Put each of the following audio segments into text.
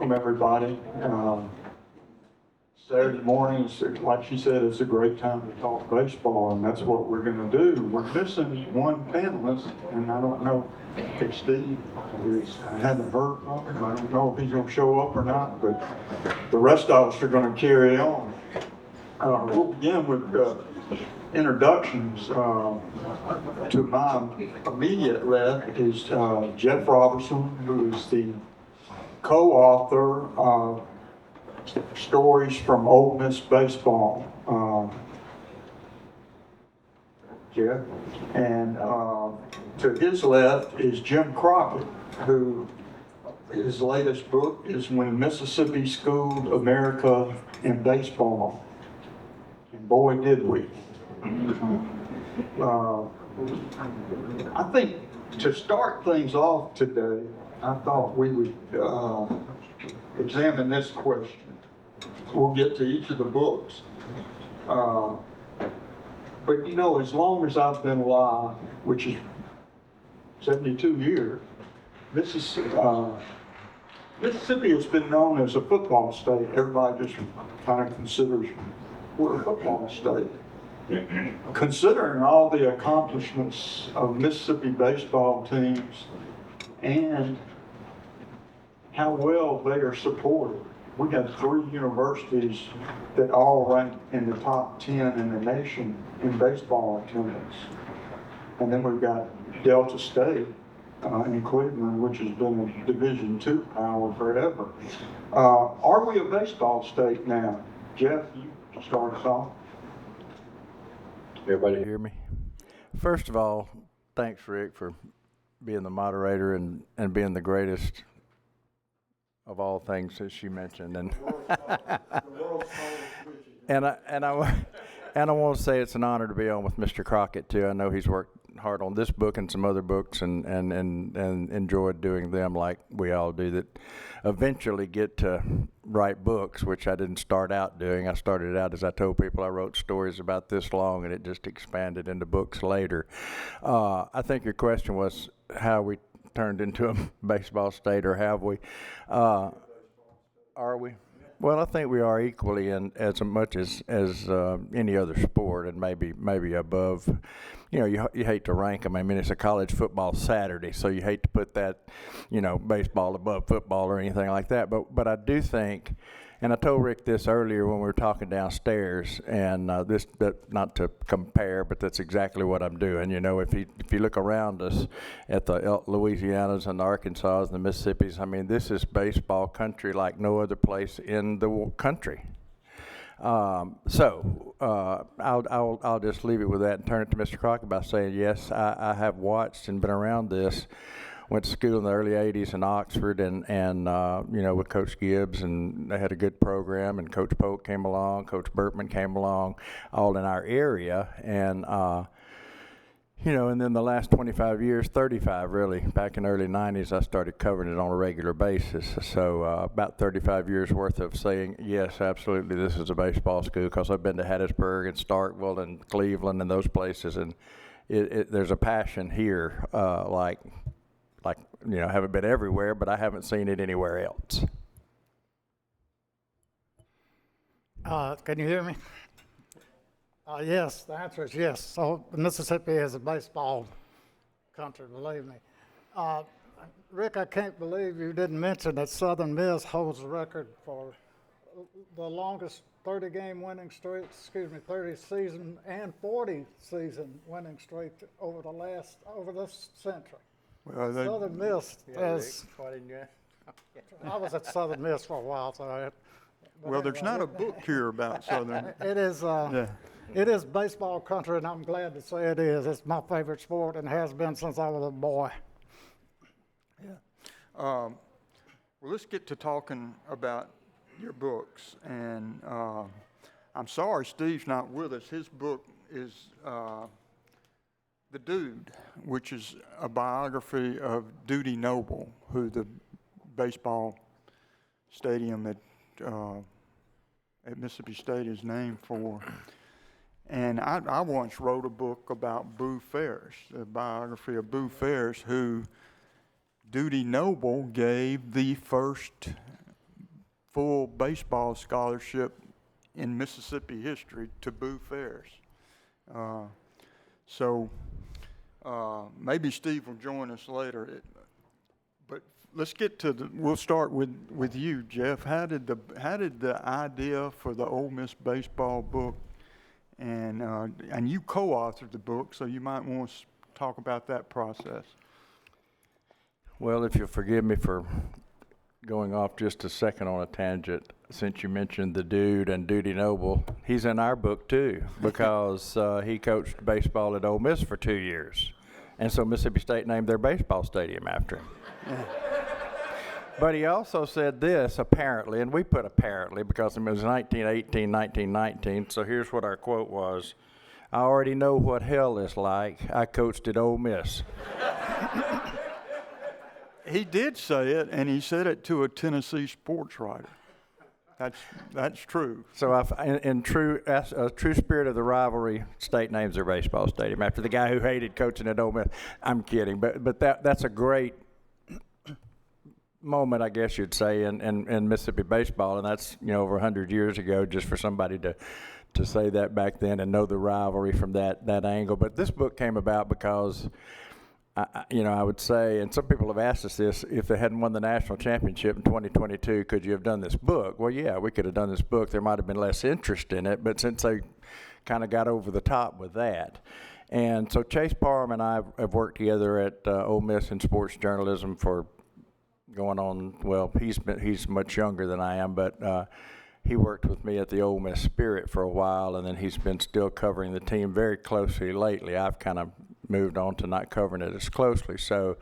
welcome everybody. Saturday mornings, like she said, it's a great time to talk baseball, and that's what we're going to do. We're missing one panelist, and I don't know if Steve I haven't heard from him. I don't know if he's going to show up or not, but the rest of us are going to carry on. We'll begin with introductions. To my immediate left is Jeff Robertson, who is the co-author of Stories from Ole Miss Baseball. Jeff. And to his left is Jim Crockett, who his latest book is When Mississippi Schooled America in Baseball. And boy, did we. I think to start things off today, I thought we would examine this question. We'll get to each of the books. But you know, as long as I've been alive, which is 72 years, Mississippi has been known as a football state. Everybody just kind of considers we're a football state. Considering all the accomplishments of Mississippi baseball teams and how well they are supported, we have 3 universities that all rank in the top 10 in the nation in baseball attendance. And then we've got Delta State in Cleveland, which has been a Division II power forever. Are we a baseball state now? Jeff, you start us off. Everybody hear me? First of all, thanks, Rick, for being the moderator and being the greatest of all things that she mentioned. And I want to say it's an honor to be on with Mr. Crockett too. I know he's worked hard on this book and some other books and enjoyed doing them like we all do that eventually get to write books, which I didn't start out doing. I started out, as I told people, I wrote stories about this long and it just expanded into books later. I think your question was how we turned into a baseball state, or have we? Are we? Well, I think we are equally in as much as any other sport, and maybe above. You know, you hate to rank them. I mean, it's a college football Saturday, so you hate to put that, you know, baseball above football or anything like that. But I do think, and I told Rick this earlier when we were talking downstairs, and that not to compare, but that's exactly what I'm doing. You know, if you look around us at the Louisianas and the Arkansas and the Mississippis, I mean, this is baseball country like no other place in the country. I'll just leave it with that and turn it to Mr. Crockett by saying, yes, I have watched and been around this. Went to school in the early 80s in Oxford and you know, with Coach Gibbs, and they had a good program, and Coach Polk came along, Coach Burtman came along, all in our area, and you know, and then the last 25 years, 35 really, back in the early 90s, I started covering it on a regular basis. So about 35 years worth of saying, yes, absolutely, this is a baseball school, because I've been to Hattiesburg and Starkville and Cleveland and those places, and there's a passion here, like, you know, I haven't been everywhere, but I haven't seen it anywhere else. Can you hear me? Yes, the answer is yes. So Mississippi is a baseball country, believe me. Rick, I can't believe you didn't mention that Southern Miss holds the record for the longest 30-game winning streak, 30 season and 40 season winning streak over this century. Well, Southern Miss has. I was at Southern Miss for a while, so. Well, there's not a book here about Southern. It is. It is baseball country, and I'm glad to say it is. It's my favorite sport, and has been since I was a boy. Yeah. Well, let's get to talking about your books, and I'm sorry Steve's not with us. His book is The Dude, which is a biography of Dudy Noble, who the baseball stadium at Mississippi State is named for. And I once wrote a book about Boo Ferris, a biography of Boo Ferris, who Dudy Noble gave the first full baseball scholarship in Mississippi history to Boo Ferris. So maybe Steve will join us later. But let's get to we'll start with you, Jeff. How did the idea for the Ole Miss baseball book, and you co-authored the book, so you might want to talk about that process. Well, if you'll forgive me for going off just a second on a tangent, since you mentioned the dude and Dudy Noble, he's in our book too, because he coached baseball at Ole Miss for 2 years. And so Mississippi State named their baseball stadium after him. But he also said this, apparently, and we put apparently because it was 1918, 1919, so here's what our quote was. I already know what hell is like. I coached at Ole Miss. He did say it, and he said it to a Tennessee sports writer. That's true. So in true spirit of the rivalry, State names their baseball stadium after the guy who hated coaching at Ole Miss. I'm kidding, but that's a great moment, I guess you'd say, in Mississippi baseball, and that's over 100 years ago. Just for somebody to say that back then and know the rivalry from that angle. But this book came about because. I would say, and some people have asked us this, if they hadn't won the national championship in 2022, could you have done this book? Well, yeah, we could have done this book. There might have been less interest in it, but since they kind of got over the top with that. And so Chase Parham and I have worked together at Ole Miss in sports journalism for going on, well, he's much younger than I am, but he worked with me at the Ole Miss Spirit for a while, and then he's been still covering the team very closely lately. I've kind of moved on to not covering it as closely. So,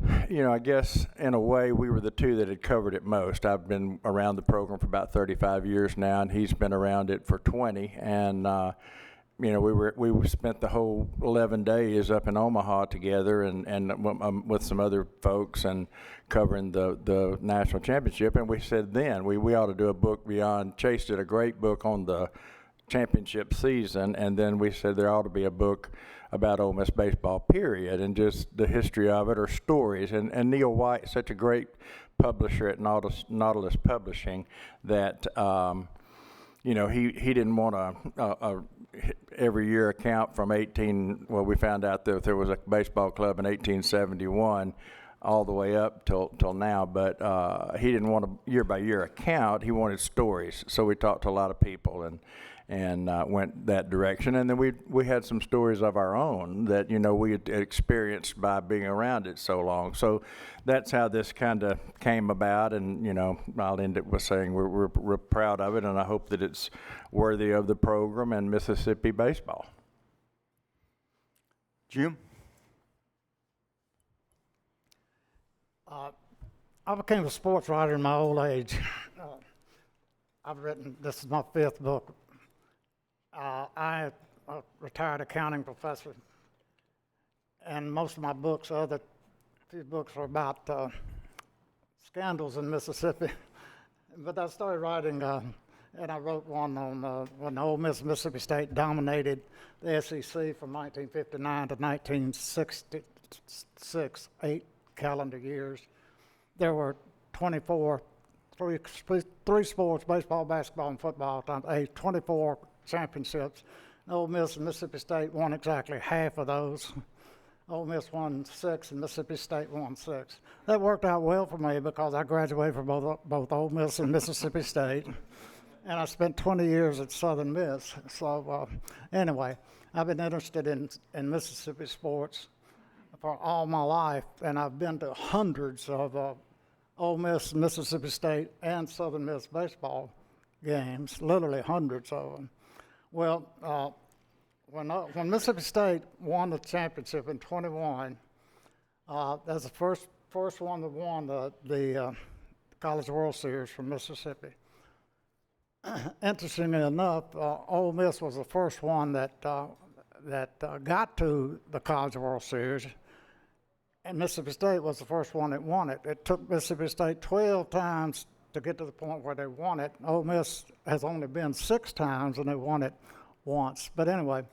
I guess in a way we were the two that had covered it most. I've been around the program for about 35 years now, and he's been around it for 20. And, we spent the whole 11 days up in Omaha together and with some other folks and covering the national championship. And we said then we ought to do a book beyond. Chase did a great book on the championship season, and then we said there ought to be a book about Ole Miss baseball, period, and just the history of it or stories. And Neil White, such a great publisher at Nautilus Publishing, that he didn't want a every year account from we found out that there was a baseball club in 1871 all the way up till now, but he didn't want a year-by-year account. He wanted stories. So we talked to a lot of people and went that direction. And then we had some stories of our own that, we had experienced by being around it so long. So that's how this kind of came about. And, I'll end it with saying we're proud of it, and I hope that it's worthy of the program and Mississippi baseball. Jim? I became a sports writer in my old age. This is my 5th book. I'm a retired accounting professor, and most of my books, few books, are about scandals in Mississippi. But I started writing, and I wrote one on when Ole Miss Mississippi State dominated the SEC from 1959 to 1966, 8 calendar years. There were 3 sports, baseball, basketball, and football, 24 championships. Ole Miss and Mississippi State won exactly half of those. Ole Miss won 6 and Mississippi State won 6. That worked out well for me because I graduated from both Ole Miss and Mississippi State, and I spent 20 years at Southern Miss. So anyway, I've been interested in Mississippi sports for all my life, and I've been to hundreds of Ole Miss, Mississippi State, and Southern Miss baseball games, literally hundreds of them. Well, when Mississippi State won the championship in 21, that's the first one that won the College World Series from Mississippi. Interestingly enough, Ole Miss was the first one that got to the College World Series, and Mississippi State was the first one that won it. It took Mississippi State 12 times to get to the point where they won it. Ole Miss has only been 6 times, and they won it once. But anyway,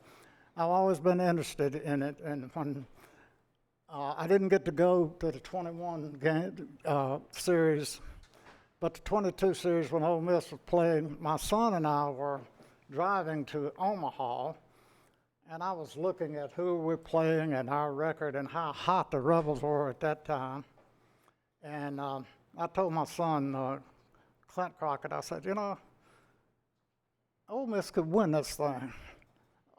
I've always been interested in it, and when I didn't get to go to the 21 game series But the 22 series, when Ole Miss was playing, my son and I were driving to Omaha, and I was looking at who we were playing and our record and how hot the Rebels were at that time. And I told my son, Clint Crockett, I said, you know, Ole Miss could win this thing.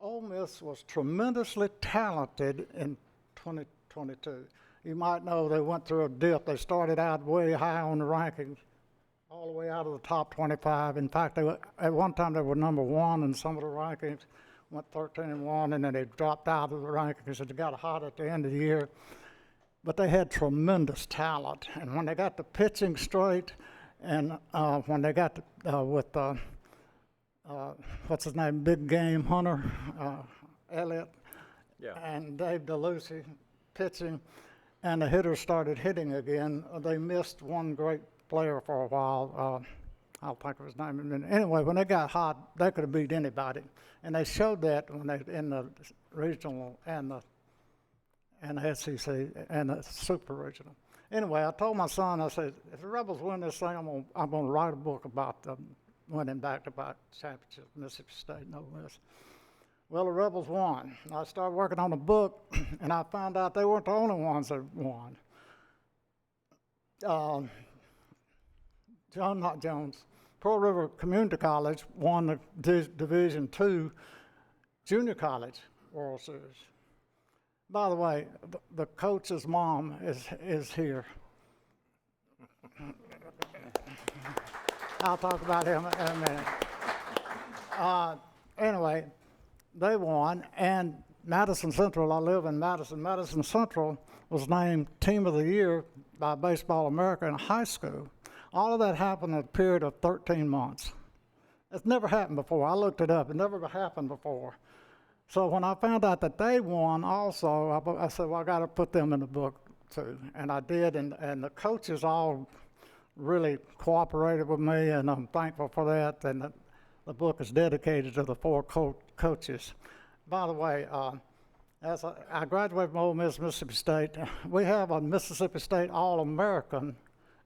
Ole Miss was tremendously talented in 2022. You might know they went through a dip. They started out way high on the rankings, all the way out of the top 25. In fact, at one time they were number one in some of the rankings, went 13-1, and then they dropped out of the rankings and they got hot at the end of the year. But they had tremendous talent. And when they got the pitching straight, and when they got with what's his name, Big Game Hunter, Elliott, and Dave DeLucy pitching, and the hitters started hitting again. They missed one great player for a while. I'll think of his name in a minute. Anyway, when they got hot, they could have beat anybody, and they showed that when they in the regional and the SEC and the super regional. Anyway, I told my son, I said, if the Rebels win this thing, I'm gonna write a book about winning back-to-back championships, Mississippi State and Ole Miss. Well, the Rebels won. I started working on the book, and I found out they weren't the only ones that won. Pearl River Community College won the Division II Junior College World Series. By the way, the coach's mom is here. I'll talk about him in a minute. Anyway, they won, and Madison Central, I live in Madison. Madison Central was named Team of the Year by Baseball America in high school. All of that happened in a period of 13 months. It's never happened before. I looked it up. It never happened before. So when I found out that they won also, I said, well, I got to put them in the book too. And I did, and the coaches all really cooperated with me, and I'm thankful for that. And the book is dedicated to the four coaches. By the way, as I graduated from Ole Miss, Mississippi State, we have a Mississippi State All-American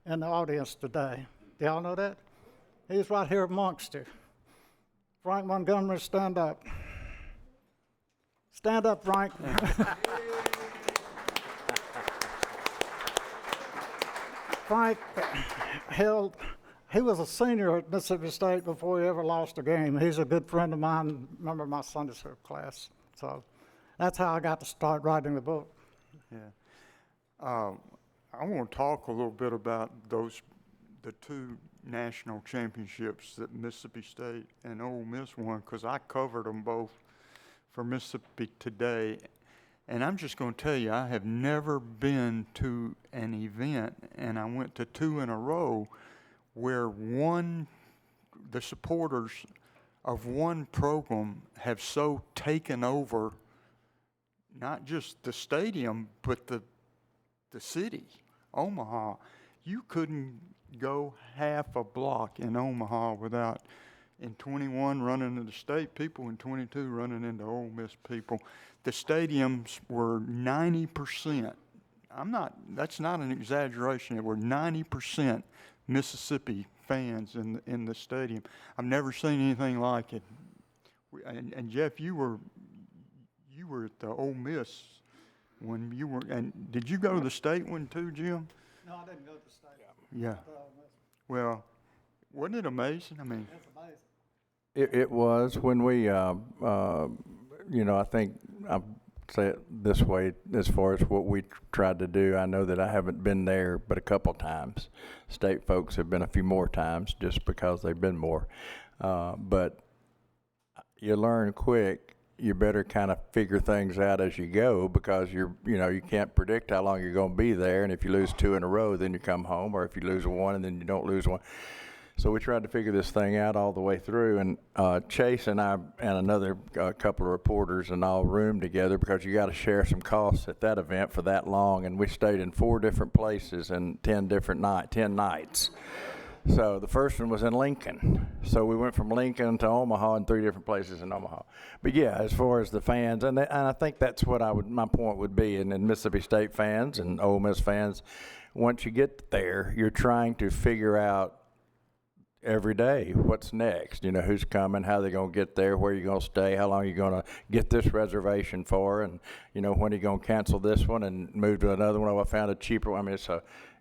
in the audience today. Do y'all know that? He's right here amongst you. Frank Montgomery, stand up. Stand up, Frank. Frank he was a senior at Mississippi State before he ever lost a game. He's a good friend of mine, member of my Sunday school class. So that's how I got to start writing the book. Yeah. I want to talk a little bit about the two national championships that Mississippi State and Ole Miss won, because I covered them both for Mississippi Today. And I'm just going to tell you, I have never been to an event, and I went to two in a row, where the supporters of one program have so taken over not just the stadium, but the city, Omaha. You couldn't go half a block in Omaha without, in 21 running into state people, and 22 running into Ole Miss people. The stadiums were 90%. That's not an exaggeration. It were 90% Mississippi fans in the stadium. I've never seen anything like it. And Jeff, you were at the Ole Miss when you were, and did you go to the state one too, Jim? No, I didn't go to the state. Yeah. Well, wasn't it amazing? I mean, It's amazing. It was when we, I think I'll say it this way as far as what we tried to do. I know that I haven't been there but a couple times. State folks have been a few more times just because they've been more. But you learn quick. You better kind of figure things out as you go, because you can't predict how long you're going to be there. And if you lose two in a row, then you come home, or if you lose one and then you don't lose one. So we tried to figure this thing out all the way through, and Chase and I and another couple of reporters and all roomed together, because you got to share some costs at that event for that long, and we stayed in 4 different places and 10 nights. So the first one was in Lincoln. So we went from Lincoln to Omaha in 3 different places in Omaha. But yeah, as far as the fans, and I think that's what my point would be, and Mississippi State fans and Ole Miss fans, once you get there, you're trying to figure out every day. What's next? You know, who's coming? How they gonna get there? Where you gonna stay? How long you gonna get this reservation for? And you know, when you gonna cancel this one and move to another one? Oh, I found a cheaper one. I mean,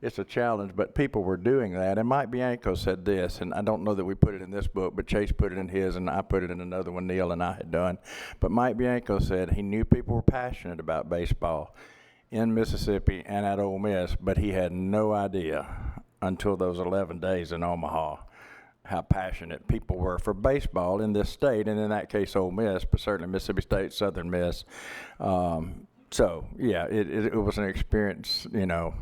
it's a challenge, but people were doing that. And Mike Bianco said this, and I don't know that we put it in this book, but Chase put it in his, and I put it in another one Neil and I had done. But Mike Bianco said he knew people were passionate about baseball in Mississippi and at Ole Miss, but he had no idea until those 11 days in Omaha how passionate people were for baseball in this state, and in that case Ole Miss, but certainly Mississippi State, Southern Miss. So yeah, it was an experience, you know,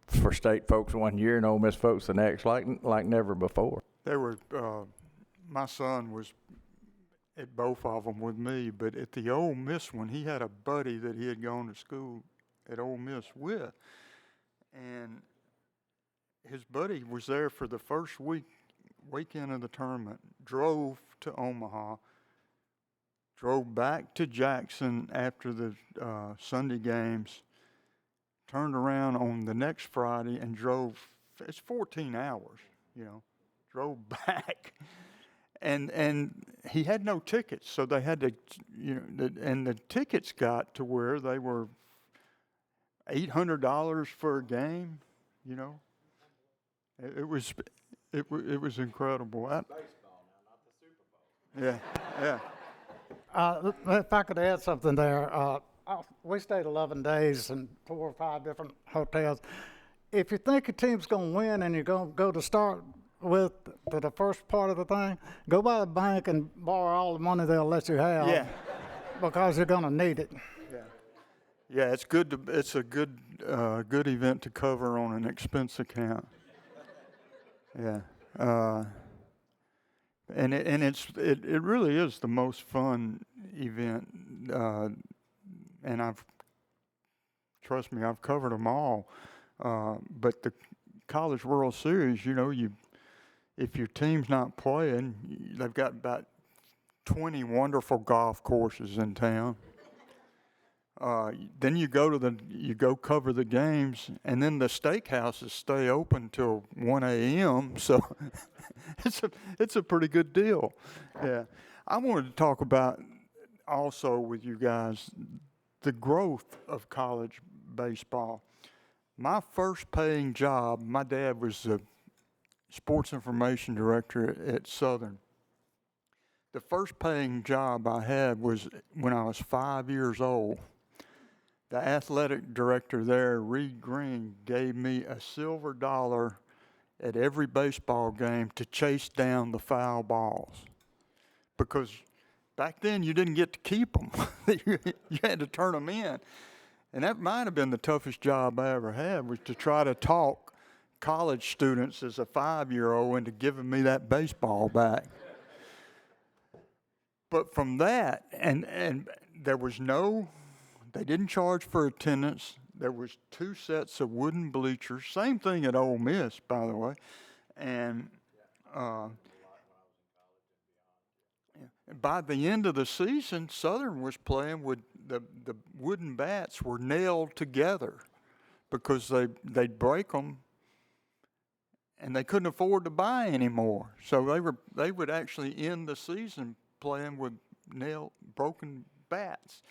for state folks one year and Ole Miss folks the next, like never before. There were, my son was at both of them with me, but at the Ole Miss one, he had a buddy that he had gone to school at Ole Miss with, and his buddy was there for the first weekend of the tournament, drove to Omaha, drove back to Jackson after the Sunday games, turned around on the next Friday and drove, it's 14 hours, you know, drove back. And he had no tickets, so they had to, you know, and the tickets got to where they were $800 for a game, you know. It was incredible. Baseball now, not the Super Bowl. Yeah. If I could add something there, we stayed 11 days in 4 or 5 different hotels. If you think your team's going to win and you're going to go to start with to the first part of the thing, go by the bank and borrow all the money they'll let you have. Yeah. Because you're going to need it. Yeah, it's good. It's a good event to cover on an expense account. Yeah, and it really is the most fun event, and trust me, I've covered them all. But the College World Series, you know, if your team's not playing, they've got about 20 wonderful golf courses in town. Then you go cover the games, and then the steakhouses stay open till 1 a.m. So it's a pretty good deal. Yeah, I wanted to talk about also with you guys the growth of college baseball. My first paying job, my dad was the sports information director at Southern. The first paying job I had was when I was 5 years old. The athletic director there, Reed Green, gave me a silver dollar at every baseball game to chase down the foul balls. Because back then you didn't get to keep them. You had to turn them in. And that might have been the toughest job I ever had, was to try to talk college students as a 5-year-old into giving me that baseball back. But from that, and there was they didn't charge for attendance. There was 2 sets of wooden bleachers. Same thing at Ole Miss, by the way. And by the end of the season, Southern was playing with the wooden bats were nailed together because they'd break them, and they couldn't afford to buy any more. So they would actually end the season playing with broken bats.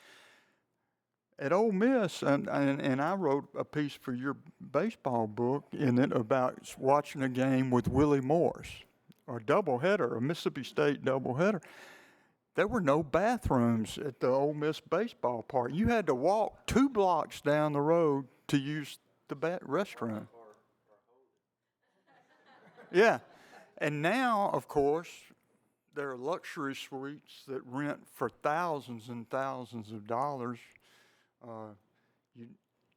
At Ole Miss, and I wrote a piece for your baseball book in it about watching a game with Willie Morris, or a Mississippi State doubleheader. There were no bathrooms at the Ole Miss baseball park. You had to walk 2 blocks down the road to use the restroom. Yeah, and now, of course, there are luxury suites that rent for thousands and thousands of dollars.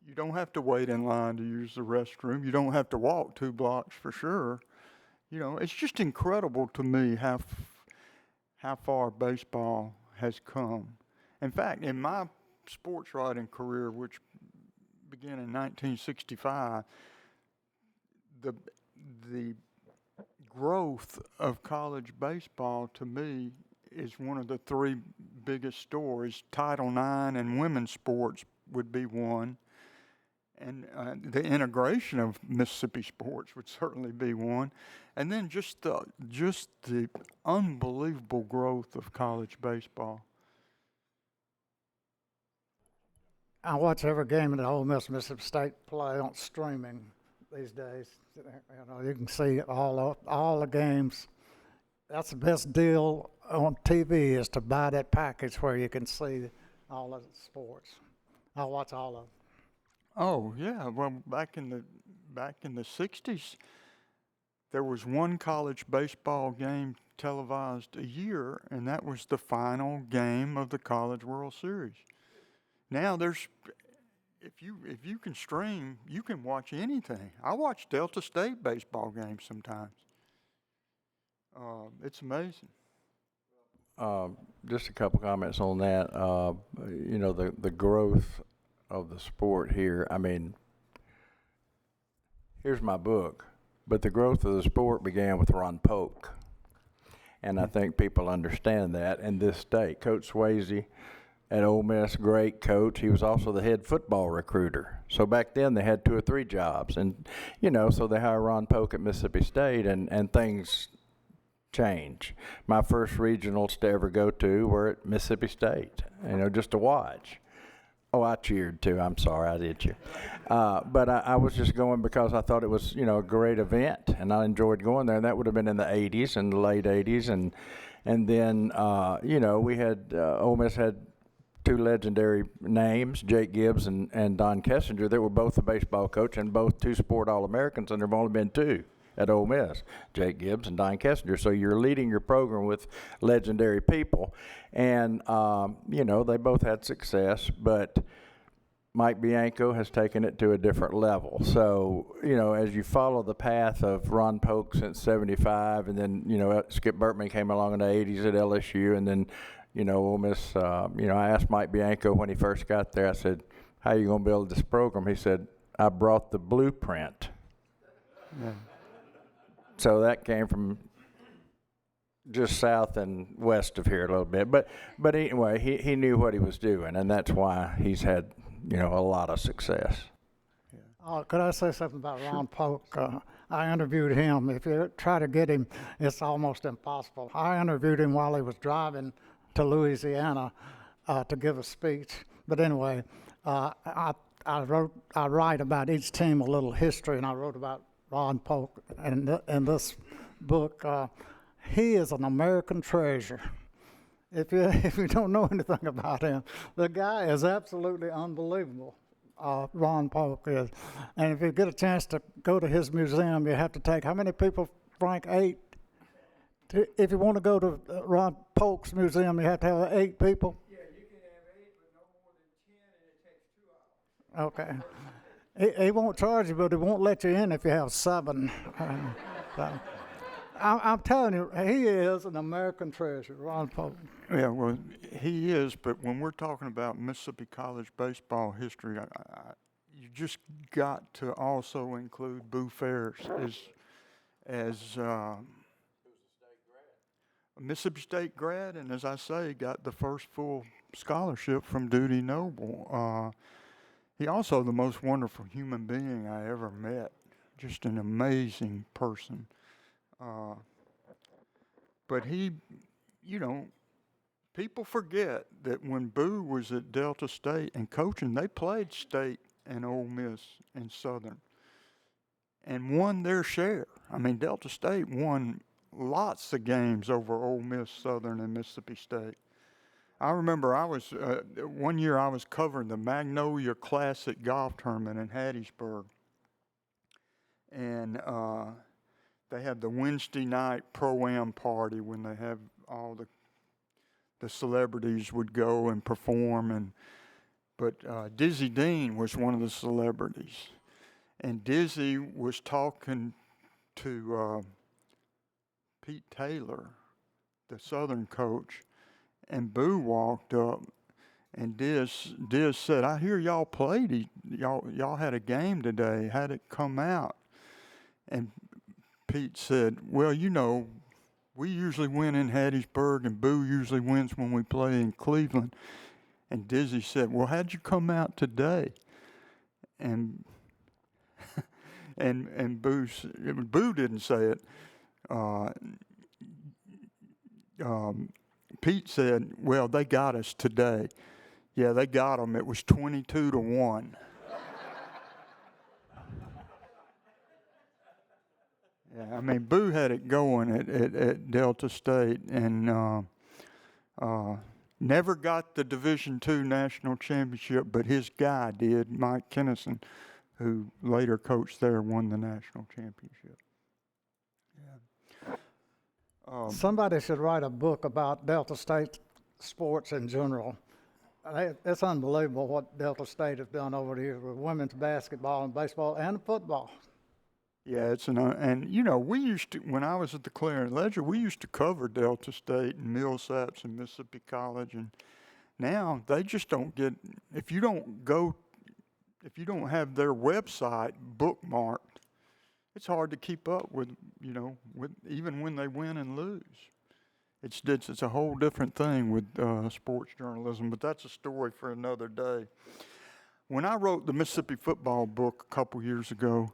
You don't have to wait in line to use the restroom. You don't have to walk 2 blocks for sure. You know, it's just incredible to me how far baseball has come. In fact, in my sports writing career, which began in 1965, the growth of college baseball to me is one of the 3 biggest stories. Title IX and women's sports would be one, And the integration of Mississippi sports would certainly be one. And then just the unbelievable growth of college baseball. I watch every game that Ole Miss Mississippi State play on streaming these days. You know, you can see all the games. That's the best deal on TV is to buy that package where you can see all of the sports. I watch all of them. Oh yeah, well back in the '60s, there was one college baseball game televised a year, and that was the final game of the College World Series. Now if you can stream, you can watch anything. I watch Delta State baseball games sometimes. It's amazing. Just a couple comments on that. You know, the growth of the sport here. I mean, here's my book, but the growth of the sport began with Ron Polk. And I think people understand that in this state. Coach Swayze at Ole Miss, great coach. He was also the head football recruiter. So back then they had 2 or 3 jobs. And, you know, so they hired Ron Polk at Mississippi State, and things change. My first regionals to ever go to were at Mississippi State, you know, just to watch. Oh, I cheered too. I'm sorry, I did cheer. But I was just going because I thought it was, you know, a great event, and I enjoyed going there. And that would have been in the 80s and the late 80s. And then, you know, we had, Ole Miss had 2 legendary names, Jake Gibbs and Don Kessinger. They were both a baseball coach and both 2 sport All-Americans, and there have only been 2 at Ole Miss, Jake Gibbs and Don Kessinger. So you're leading your program with legendary people. And, you know, they both had success, but Mike Bianco has taken it to a different level. So, you know, as you follow the path of Ron Polk since '75, and then, you know, Skip Bertman came along in the '80s at LSU, and then, you know, Ole Miss, you know, I asked Mike Bianco when he first got there, I said, how are you going to build this program? He said, I brought the blueprint. Yeah. So that came from just south and west of here a little bit. But anyway, he knew what he was doing, and that's why he's had, you know, a lot of success. Could I say something about Ron Polk? I interviewed him. If you try to get him, it's almost impossible. I interviewed him while he was driving to Louisiana to give a speech. But anyway, I write about each team a little history, and I wrote about Ron Polk in this book. He is an American treasure. If you don't know anything about him, the guy is absolutely unbelievable. Ron Polk is, and if you get a chance to go to his museum, you have to take how many people, Frank? 8. If you want to go to Ron Polk's museum, you have to have 8 people. Yeah, you can have 8, but no more than 10, and it takes 2 hours. Okay. He won't charge you, but he won't let you in if you have 7. So, I'm telling you, he is an American treasure, Ron Polk. Yeah, well, he is, but when we're talking about Mississippi college baseball history, you just got to also include Boo Ferris as a Mississippi State grad, and as I say, got the first full scholarship from Dudy Noble. He also the most wonderful human being I ever met, just an amazing person. But he, you know, people forget that when Boo was at Delta State and coaching, they played State and Ole Miss and Southern and won their share. I mean, Delta State won lots of games over Ole Miss, Southern, and Mississippi State. I remember one year I was covering the Magnolia Classic golf tournament in Hattiesburg. And they have the Wednesday night Pro-Am party when they have all the celebrities would go and perform. But Dizzy Dean was one of the celebrities. And Dizzy was talking to Pete Taylor, the Southern coach, and Boo walked up, and Diz said, "I hear y'all played. Y'all had a game today. How'd it come out?" And Pete said, "Well, you know, we usually win in Hattiesburg, and Boo usually wins when we play in Cleveland." And Dizzy said, "Well, how'd you come out today?" and Boo didn't say it. Pete said, "Well, they got us today." Yeah, they got them. It was 22-1. Yeah, I mean, Boo had it going at Delta State, and never got the Division II national championship, but his guy did. Mike Kennison, who later coached there, won the national championship. Yeah. Somebody should write a book about Delta State sports in general. It's unbelievable what Delta State has done over the years with women's basketball and baseball and football. Yeah, it's and you know, we used to, when I was at the Clarion Ledger, we used to cover Delta State and Millsaps and Mississippi College, and now they just don't get, if you don't have their website bookmarked, it's hard to keep up with, you know, with even when they win and lose. It's a whole different thing with sports journalism, but that's a story for another day. When I wrote the Mississippi football book a couple years ago,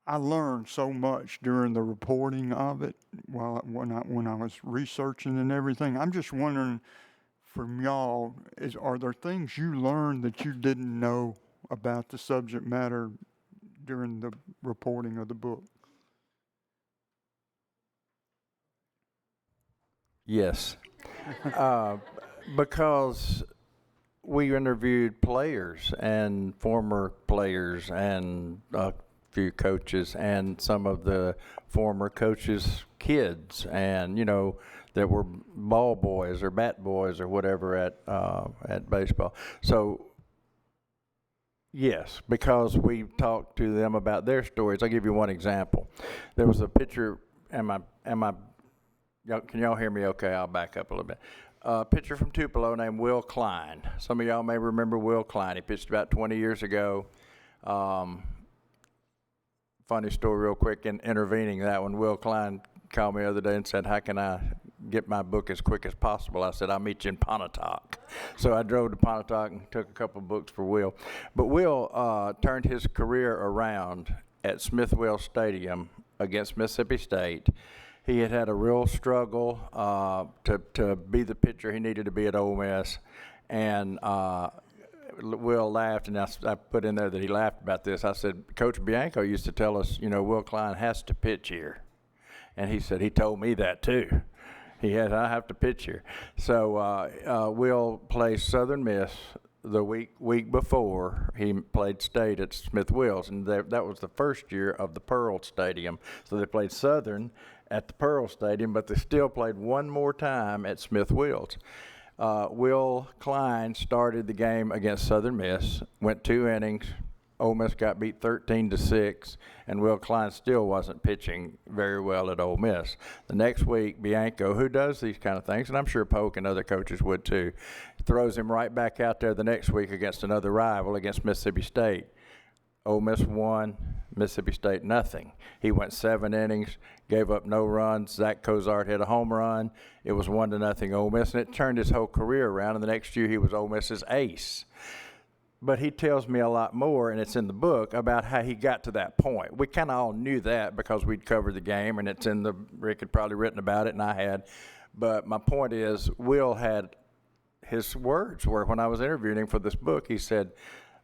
I learned so much during the reporting of it when I was researching and everything. I'm just wondering from y'all, are there things you learned that you didn't know about the subject matter during the reporting of the book? Yes, because we interviewed players and former players and few coaches and some of the former coaches' kids, and you know, that were ball boys or bat boys or whatever at baseball. So yes, because we talked to them about their stories. I'll give you one example. There was a pitcher. Can y'all hear me okay? I'll back up a little bit. A pitcher from Tupelo named Will Klein. Some of y'all may remember Will Klein. He pitched about 20 years ago. Funny story real quick in intervening that one. Will Klein called me the other day and said, "How can I get my book as quick as possible?" I said, "I'll meet you in Pontotoc." So I drove to Pontotoc and took a couple of books for Will. But Will turned his career around at Smith-Wills Stadium against Mississippi State. He had a real struggle to be the pitcher he needed to be at Ole Miss, and Will laughed, and I put in there that he laughed about this. I said, "Coach Bianco used to tell us, you know, Will Klein has to pitch here," and he said he told me that too. I have to pitch here. So Will plays Southern Miss the week before he played state at Smith-Wills, and that was the first year of the Pearl Stadium. So they played Southern at the Pearl Stadium, but they still played one more time at Smith-Wills. Will Klein started the game against Southern Miss, went 2 innings. Ole Miss got beat 13-6, and Will Klein still wasn't pitching very well at Ole Miss. The next week, Bianco, who does these kind of things, and I'm sure Polk and other coaches would too, throws him right back out there the next week against another rival, against Mississippi State. Ole Miss won, Mississippi State nothing. He went 7 innings, gave up no runs. Zach Cozart hit a home run. It was 1-0 Ole Miss, and it turned his whole career around. And the next year, he was Ole Miss's ace. But he tells me a lot more, and it's in the book, about how he got to that point. We kind of all knew that because we'd covered the game, and it's in the, Rick had probably written about it, and I had. But my point is, Will had, his words were, when I was interviewing him for this book, he said,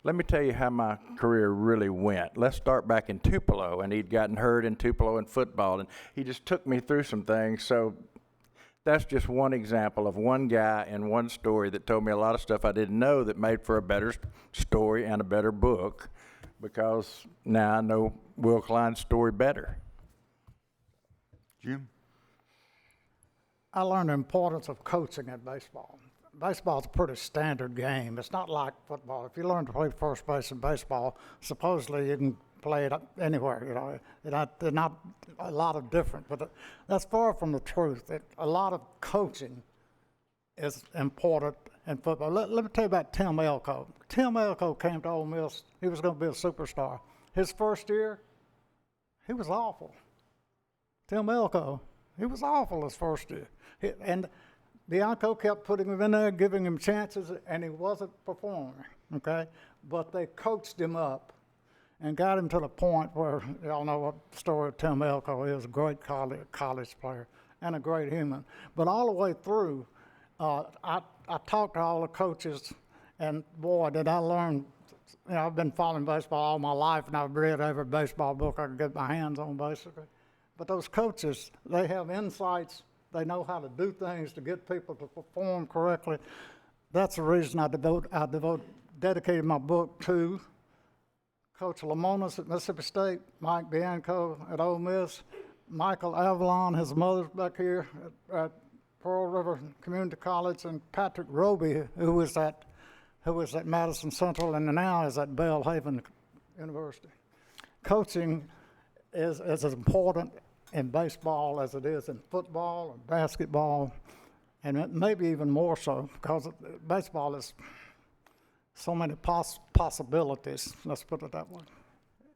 "Let me tell you how my career really went. Let's start back in Tupelo," and he'd gotten hurt in Tupelo in football, and he just took me through some things. So that's just one example of one guy and one story that told me a lot of stuff I didn't know that made for a better story and a better book, because now I know Will Klein's story better. Jim? I learned the importance of coaching at baseball. Baseball's a pretty standard game. It's not like football. If you learn to play first base in baseball, supposedly you can play it anywhere. You know, there's not a lot of difference, but that's far from the truth. A lot of coaching is important in football. Let me tell you about Tim Elko. Tim Elko came to Ole Miss. He was going to be a superstar. His first year, he was awful. Tim Elko, he was awful his first year. And Bianco kept putting him in there, giving him chances, and he wasn't performing, okay? but they coached him up and got him to the point where, y'all know what the story of Tim Elko is, a great college player and a great human. But all the way through, I talked to all the coaches, and boy, did I learn. You know, I've been following baseball all my life, and I've read every baseball book I could get my hands on, basically. But those coaches, they have insights. They know how to do things to get people to perform correctly. That's the reason I dedicated my book to Coach Lamonis at Mississippi State, Mike Bianco at Ole Miss, Michael Avalon, his mother's back here at Pearl River Community College, and Patrick Roby, who was at Madison Central and now is at Belhaven University. Coaching is as important in baseball as it is in football and basketball, and maybe even more so, because baseball is so many possibilities, let's put it that way.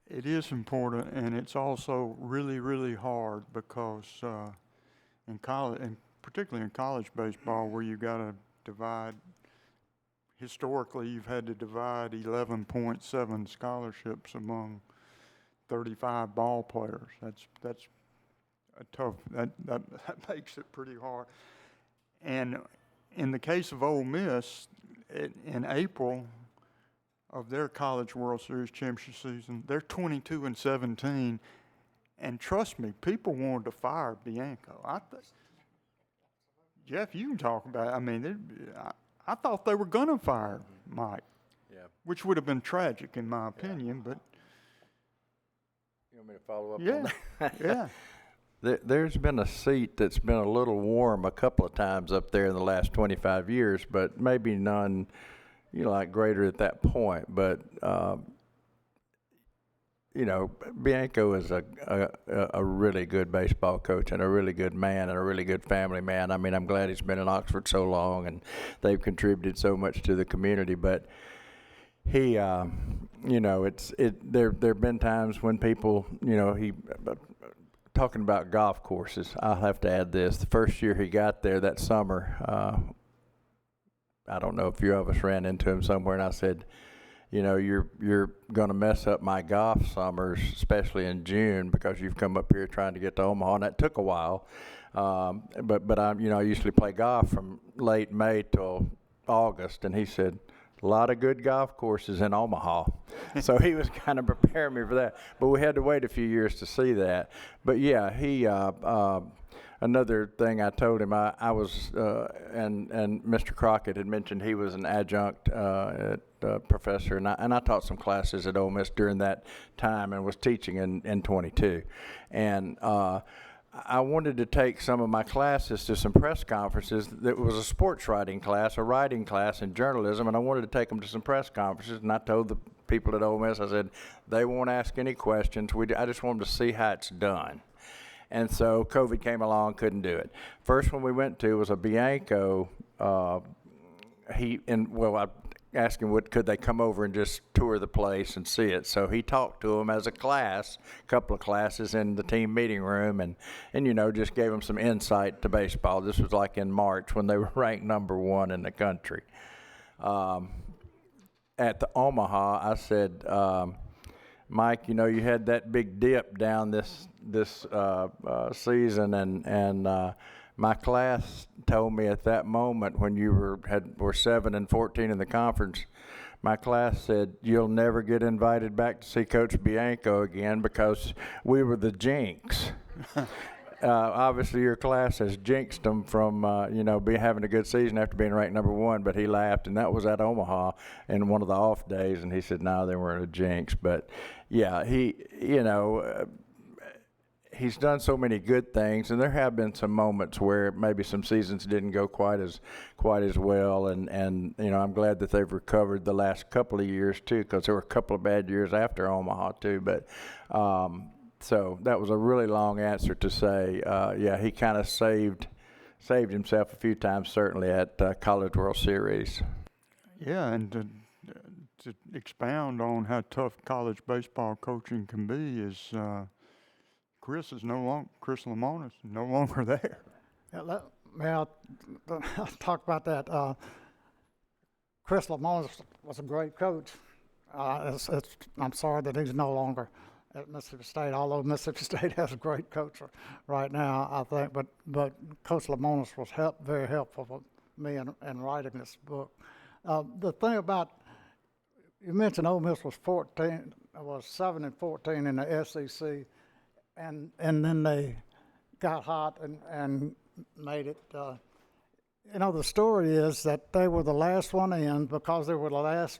It is important, and it's also really, really hard because in college, and particularly in college baseball, where you got to divide. Historically, you've had to divide 11.7 scholarships among 35 ball players. That's a tough. That makes it pretty hard. And in the case of Ole Miss, in April of their College World Series championship season, they're 22-17, and trust me, people wanted to fire Bianco. Jeff, you can talk about it. I mean, I thought they were going to fire Mike, which would have been tragic in my opinion. But you want me to follow up on that? Yeah. There's been a seat that's been a little warm a couple of times up there in the last 25 years, but maybe none, like greater at that point. But, Bianco is a really good baseball coach and a really good man and a really good family man. I mean, I'm glad he's been in Oxford so long and they've contributed so much to the community. But he, there have been times when people, talking about golf courses, I'll have to add this. The first year he got there that summer, I don't know if a few of us ran into him somewhere, and I said, you're going to mess up my golf summers, especially in June, because you've come up here trying to get to Omaha, and that took a while. But I usually play golf from late May till August, and he said, a lot of good golf courses in Omaha. So he was kind of preparing me for that. But we had to wait a few years to see that. But yeah, he, another thing I told him, I was, and Mr. Crockett had mentioned he was an adjunct professor, and I taught some classes at Ole Miss during that time and was teaching in 22. And I wanted to take some of my classes to some press conferences. That was a sports writing class, a writing class in journalism, and I wanted to take them to some press conferences. And I told the people at Ole Miss, I said, they won't ask any questions. I just want them to see how it's done. And so COVID came along, couldn't do it. First one we went to was a Bianco. I asked him, could they come over and just tour the place and see it? So he talked to them as a class, a couple of classes in the team meeting room, and just gave them some insight to baseball. This was like in March when they were ranked number 1 in the country. At the Omaha, I said, Mike, you had that big dip down this season, and my class told me at that moment when you were 7-14 in the conference, my class said, you'll never get invited back to see Coach Bianco again because we were the jinx. Obviously, your class has jinxed them from, having a good season after being ranked number 1, but he laughed, and that was at Omaha in one of the off days, and he said, no, they weren't a jinx. But, yeah, he's done so many good things, and there have been some moments where maybe some seasons didn't go quite as well, and I'm glad that they've recovered the last couple of years too, because there were a couple of bad years after Omaha too. But so that was a really long answer to say, he kind of saved himself a few times, certainly at College World Series. Yeah, and to expound on how tough college baseball coaching can be is. Chris Lamonis is no longer there. Yeah, I'll talk about that. Chris Lamonis was a great coach, I'm sorry that he's no longer at Mississippi State, although Mississippi State has a great coach right now, I think. But Coach Lamonis was very helpful for me in writing this book. The thing about, you mentioned Ole Miss was 7-14 in the SEC, and then they got hot and made it. The story is that they were the last one in because they were the last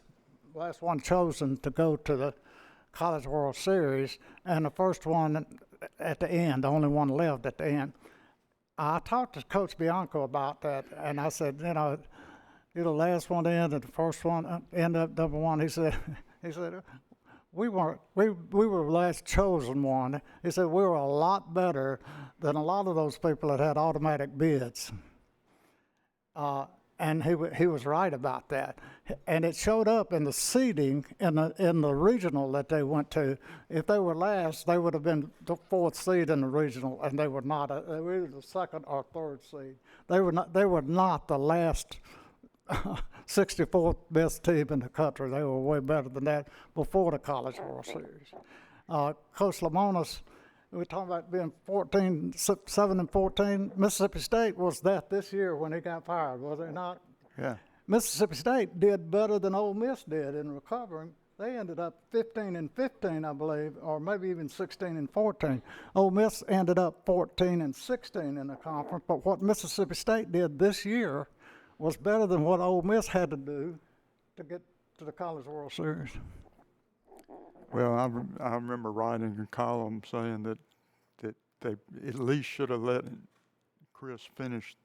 one chosen to go to the College World Series, and the first one at the end, the only one left at the end. I talked to Coach Bianco about that, and I said, you're the last one in, and the first one end up number one. He said, we were the last chosen one. He said we were a lot better than a lot of those people that had automatic bids. And he was right about that, and it showed up in the seeding in the regional that they went to. If they were last, they would have been the 4th seed in the regional, and they were not. They were either the 2nd or 3rd seed. They were not the last 64th best team in the country. They were way better than that before the College World Series. Coach Lamonis. We're talking about being 7-14. Mississippi State was that this year when he got fired, was it not? Yeah. Mississippi State did better than Ole Miss did in recovering. They ended up 15-15, I believe, or maybe even 16-14. Ole Miss ended up 14-16 in the conference. But what Mississippi State did this year was better than what Ole Miss had to do to get to the College World Series. Well, I remember writing a column saying that they at least should have let Chris finish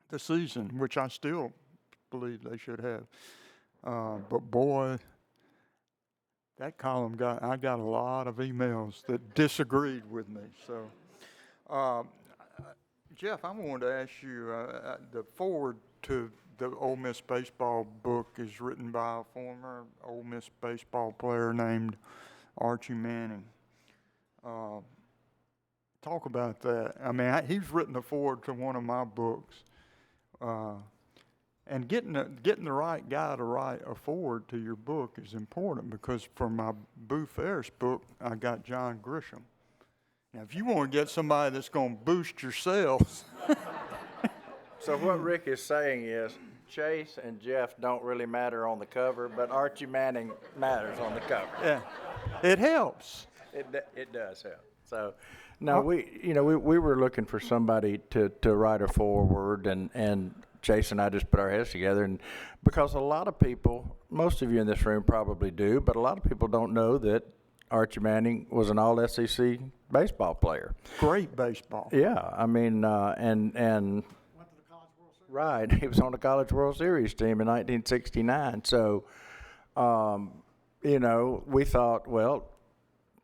the season, which I still believe they should have. But boy, that column I got a lot of emails that disagreed with me. So, Jeff, I wanted to ask you, the foreword to the Ole Miss baseball book is written by a former Ole Miss baseball player named Archie Manning. Talk about that. I mean, he's written the foreword to one of my books, and getting the right guy to write a foreword to your book is important, because for my Boo Ferris book, I got John Grisham. Now, if you want to get somebody that's going to boost your sales. So what Rick is saying is Chase and Jeff don't really matter on the cover, but Archie Manning matters on the cover. Yeah, it helps. It does help. So, no, we were looking for somebody to write a foreword, and Chase and I just put our heads together, and because a lot of people, most of you in this room probably do, but a lot of people don't know that Archie Manning was an all-SEC baseball player. Great baseball. Yeah, I mean, and right, he was on the College World Series team in 1969. So, we thought, well,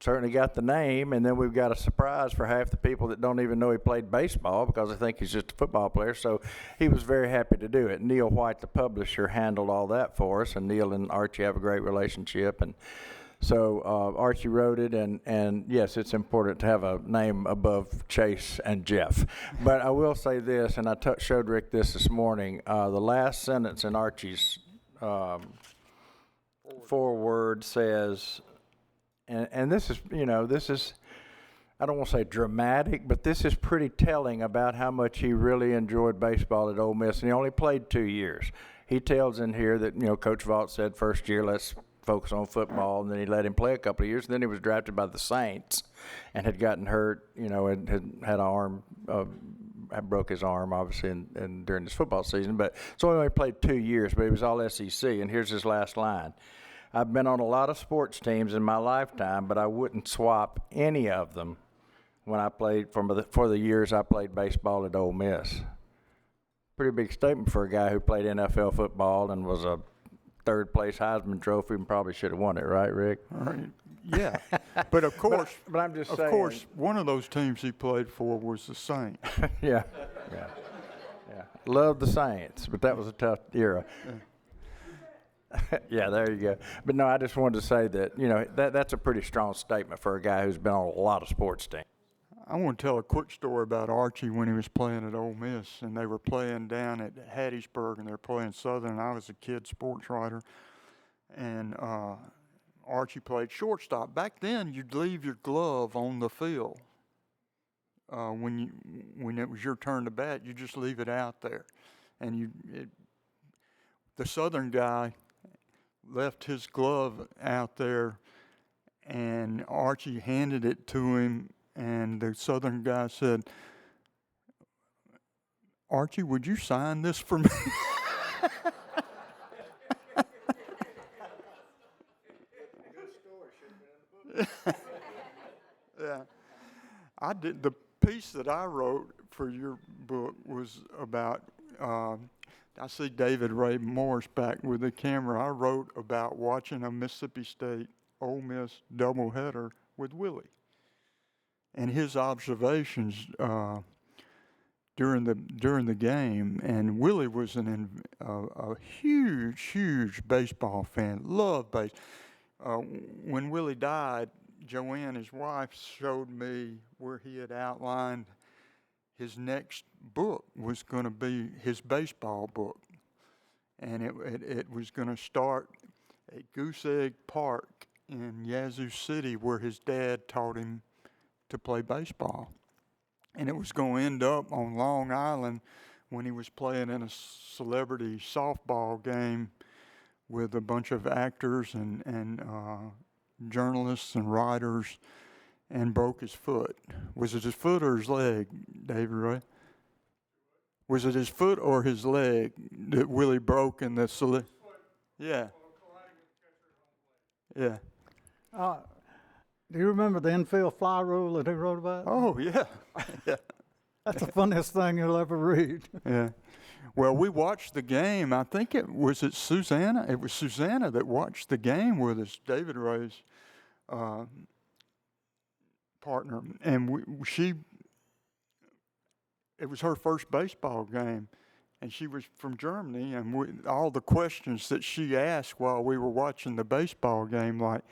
certainly got the name, and then we've got a surprise for half the people that don't even know he played baseball because they think he's just a football player. So he was very happy to do it. Neil White, the publisher, handled all that for us, and Neil and Archie have a great relationship. And so Archie wrote it, and yes, it's important to have a name above Chase and Jeff. But I will say this, and I showed Rick this morning, the last sentence in Archie's foreword says, and this is, I don't want to say dramatic, but this is pretty telling about how much he really enjoyed baseball at Ole Miss, and he only played 2 years. He tells in here that, Coach Vaught said first year, let's focus on football, and then he let him play a couple of years, and then he was drafted by the Saints and had gotten hurt, and had an arm, broke his arm, obviously, and during his football season. But so he only played 2 years, but he was all SEC, and here's his last line. I've been on a lot of sports teams in my lifetime, but I wouldn't swap any of them when I played for the years I played baseball at Ole Miss. Pretty big statement for a guy who played NFL football and was a third-place Heisman Trophy and probably should have won it, right, Rick? Yeah, but of course, but I'm just saying. Of course, one of those teams he played for was the Saints. Yeah. Loved the Saints, but that was a tough era. Yeah, there you go. But no, I just wanted to say that, that's a pretty strong statement for a guy who's been on a lot of sports teams. I want to tell a quick story about Archie when he was playing at Ole Miss, and they were playing down at Hattiesburg, and they were playing Southern, and I was a kid sports writer. and Archie played shortstop. Back then, you'd leave your glove on the field. When it was your turn to bat, you just leave it out there, and the Southern guy left his glove out there, and Archie handed it to him, and the Southern guy said, "Archie, would you sign this for me?" Yeah, I did. The piece that I wrote for your book was about. I see David Ray Morris back with the camera. I wrote about watching a Mississippi State Ole Miss doubleheader with Willie, and his observations during the game. And Willie was a huge baseball fan. Loved base. When Willie died, Joanne, his wife, showed me where he had outlined his next book was going to be his baseball book. And it was going to start at Goose Egg Park in Yazoo City, where his dad taught him to play baseball. And it was going to end up on Long Island when he was playing in a celebrity softball game with a bunch of actors and journalists and writers, and broke his foot. Was it his foot or his leg, David Ray? Was it his foot or his leg that Willie broke in the Yeah. Yeah. Do you remember the infield fly rule that he wrote about? Oh, yeah. Yeah. That's the funniest thing you'll ever read. Yeah. Well, we watched the game. I think it was Susanna. It was Susanna that watched the game with us, David Ray's partner, and it was her first baseball game, and she was from Germany, and all the questions that she asked while we were watching the baseball game, like,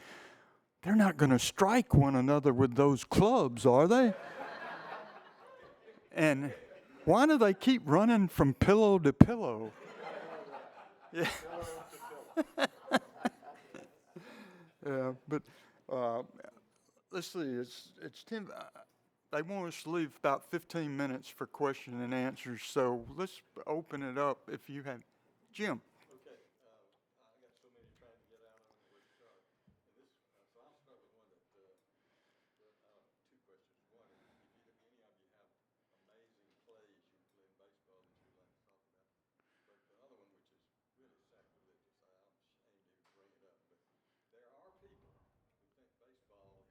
they're not going to strike one another with those clubs, are they? And why do they keep running from pillow to pillow? Yeah. Yeah, but let's see, it's 10. They want us to leave about 15 minutes for question and answers, so let's open it up if you have. Jim. Okay, I got so many trying to get out on where to start. And this, so I'll start with one that, two questions. One is, if any of you have amazing plays you play in baseball that you'd like to talk about. But the other one, which is really sacrilegious, I'm ashamed to even bring it up, but there are people who think baseball is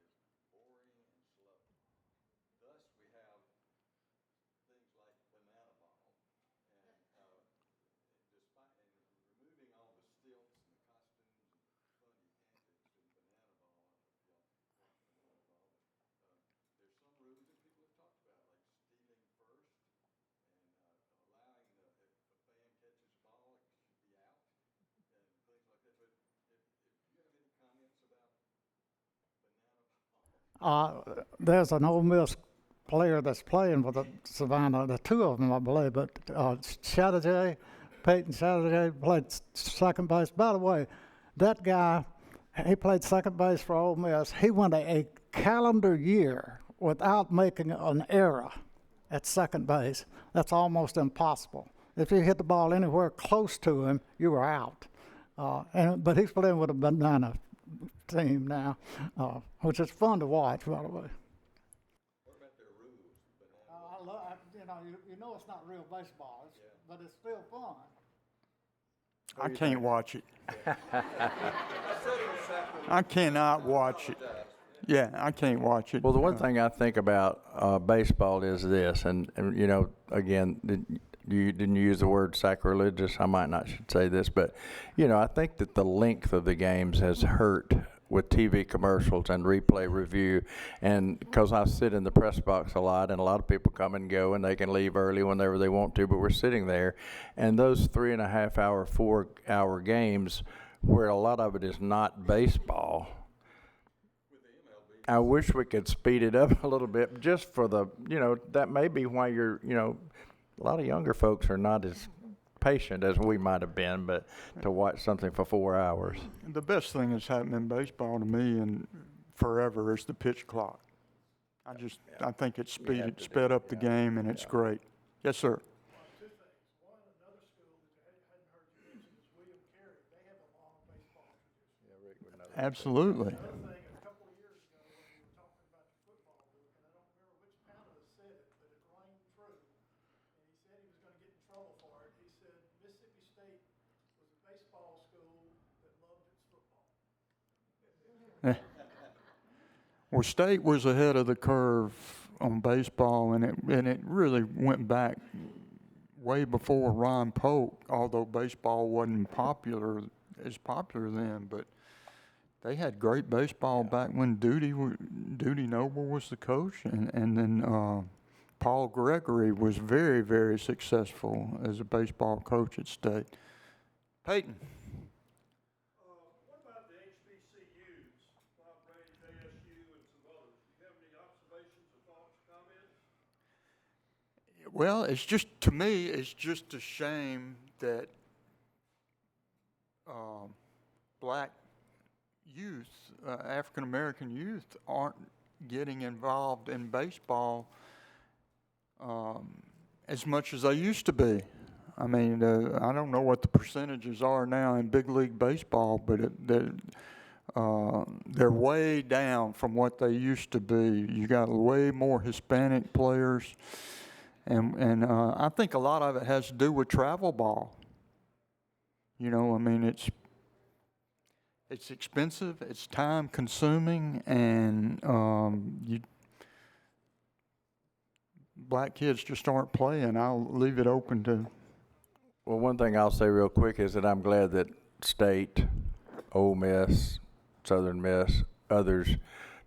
boring and slow. Thus, we have things like banana ball, and despite removing all the stilts and the costumes and funny antics in banana ball, I don't know if y'all watch banana ball, but there's some rules that people have talked about, like stealing first and allowing if a fan catches the ball, it should be out, and things like that. But if you have any comments about banana ball. There's an Ole Miss player that's playing with the Savannah. There are two of them, I believe, but Peyton Saturday played second base. By the way, that guy, he played second base for Ole Miss. He went a calendar year without making an error at second base. That's almost impossible. If you hit the ball anywhere close to him, you were out. But he's playing with a banana team now, which is fun to watch, by the way. What about their rules? I love, you know it's not real baseball, but it's still fun. I can't watch it. I cannot watch it. Yeah, I can't watch it. Well, the one thing I think about baseball is this, and again, you didn't use the word sacrilegious. I might not should say this, but I think that the length of the games has hurt with TV commercials and replay review, and because I sit in the press box a lot, and a lot of people come and go, and they can leave early whenever they want to, but we're sitting there, and those 3.5 hour, 4 hour games, where a lot of it is not baseball. I wish we could speed it up a little bit, just for the, that may be why a lot of younger folks are not as patient as we might have been, but to watch something for 4 hours. The best thing that's happened in baseball to me and forever is the pitch clock. I think it's sped up the game, and it's great. Yes, sir. Two things. One, another school that I hadn't heard you mention is William Carey. They have a long baseball tradition. Absolutely. Another thing, a couple of years ago, when we were talking about the football book, and I don't remember which panelist said it, but it rang true. And he said he was going to get in trouble for it. He said Mississippi State was a baseball school that loved its football. Well, State was ahead of the curve on baseball, and it really went back way before Ron Polk, although baseball wasn't as popular then, but they had great baseball back when Dudy Noble was the coach, and then Paul Gregory was very, very successful as a baseball coach at State. Peyton. What about the HBCUs, Bob Brady's ASU and some others? Do you have any observations or thoughts, comments? Well, to me, it's just a shame that black youth, African American youth, aren't getting involved in baseball as much as they used to be. I mean, I don't know what the percentages are now in big league baseball, but they're way down from what they used to be. You got way more Hispanic players, and I think a lot of it has to do with travel ball. You know, I mean, it's expensive, it's time consuming, and black kids just aren't playing. I'll leave it open to. Well, one thing I'll say real quick is that I'm glad that State, Ole Miss, Southern Miss, others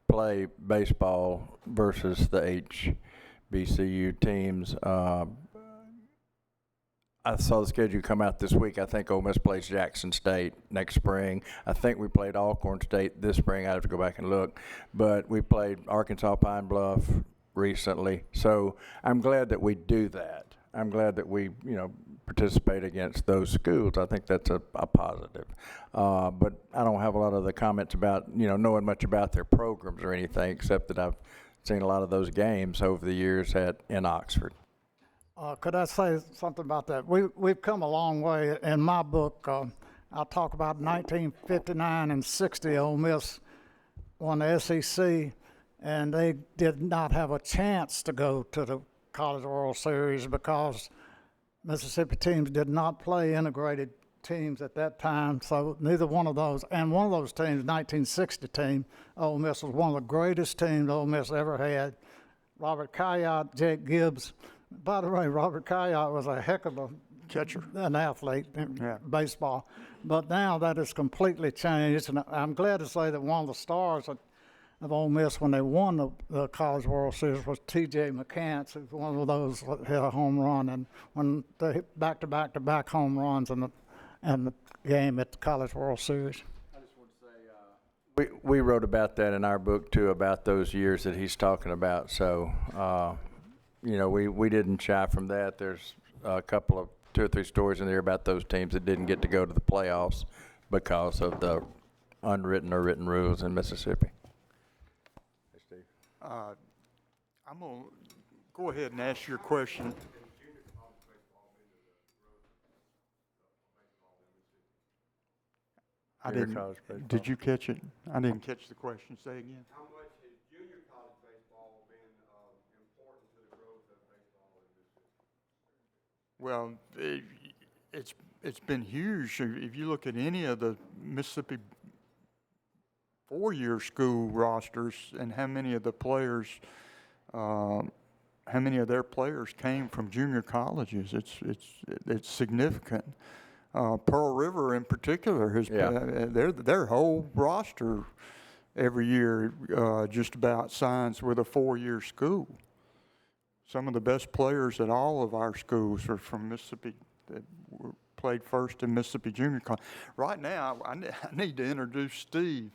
play baseball versus the HBCU teams. I saw the schedule come out this week. I think Ole Miss plays Jackson State next spring. I think we played Alcorn State this spring. I have to go back and look. But we played Arkansas Pine Bluff recently. So I'm glad that we do that. I'm glad that we, participate against those schools. I think that's a positive. But I don't have a lot of the comments about, knowing much about their programs or anything, except that I've seen a lot of those games over the years in Oxford. Could I say something about that? We've come a long way. In my book, I talk about 1959 and 60, Ole Miss won the SEC, and they did not have a chance to go to the College World Series because Mississippi teams did not play integrated teams at that time, so neither one of those. And one of those teams, 1960 team, Ole Miss was one of the greatest teams Ole Miss ever had. Robert Caillat, Jake Gibbs. By the way, Robert Caillat was a heck of a Catcher. An athlete in baseball. But now that has completely changed, and I'm glad to say that one of the stars of Ole Miss when they won the College World Series was T.J. McCants, who's one of those that hit a home run, and when they hit back-to-back home runs in the game at the College World Series. I just want to say, we wrote about that in our book too, about those years that he's talking about. So, we didn't shy from that. There's a couple of 2 or 3 stories in there about those teams that didn't get to go to the playoffs because of the unwritten or written rules in Mississippi. Hey, Steve. I'm going to go ahead and ask your question. I Junior didn't. college baseball. Did you catch it? I didn't catch the question. Say again. How much has junior college baseball been important to the growth of baseball in Mississippi? Well, it's been huge. If you look at any of the Mississippi 4-year school rosters and how many of their players came from junior colleges, it's significant. Pearl River in particular has their whole roster every year just about signs with a 4-year school. Some of the best players at all of our schools are from Mississippi that played first in Mississippi Junior College. Right now, I need to introduce Steve.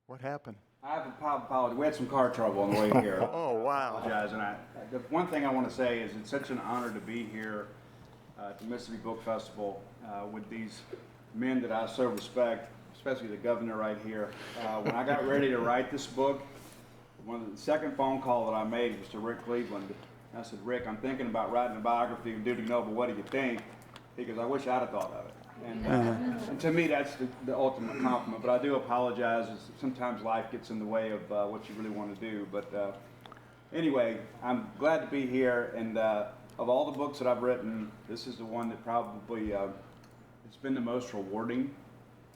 What happened? I have apologize. We had some car trouble on the way here. Oh, wow. I apologize. And the one thing I want to say is it's such an honor to be here at the Mississippi Book Festival with these men that I so respect, especially the governor right here. When I got ready to write this book, the second phone call that I made was to Rick Cleveland. I said, Rick, I'm thinking about writing a biography of Dudy Noble. What do you think? He goes, I wish I'd have thought of it. And to me, that's the ultimate compliment. But I do apologize. Sometimes life gets in the way of what you really want to do. But anyway, I'm glad to be here. And of all the books that I've written, this is the one that probably it's been the most rewarding.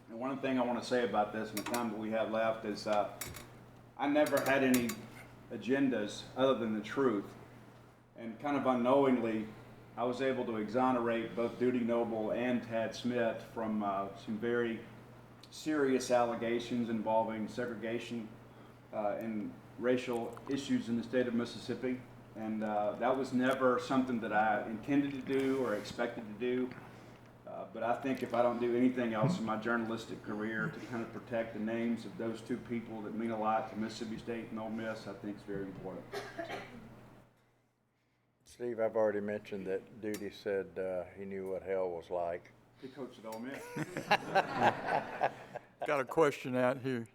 And one thing I want to say about this in the time that we have left is I never had any agendas other than the truth. And kind of unknowingly, I was able to exonerate both Dudy Noble and Tad Smith from some very serious allegations involving segregation and racial issues in the state of Mississippi. And that was never something that I intended to do or expected to do. But I think if I don't do anything else in my journalistic career to kind of protect the names of those two people that mean a lot to Mississippi State and Ole Miss, I think it's very important. Steve, I've already mentioned that Dudy said he knew what hell was like. He coached at Ole Miss. Got a question out here.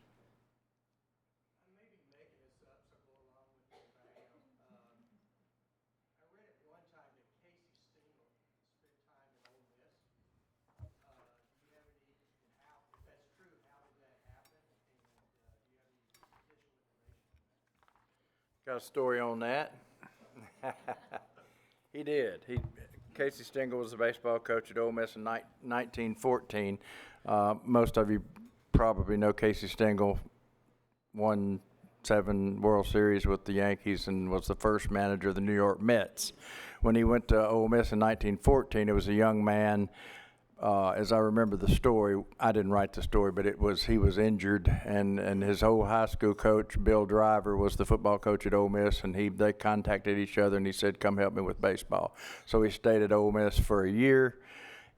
Got a story on that? He did. Casey Stengel was the baseball coach at Ole Miss in 1914. Most of you probably know Casey Stengel won 7 World Series with the Yankees and was the first manager of the New York Mets. When he went to Ole Miss in 1914, it was a young man. As I remember the story, I didn't write the story, but he was injured, and his old high school coach, Bill Driver, was the football coach at Ole Miss, and they contacted each other, and he said, come help me with baseball. So he stayed at Ole Miss for a year,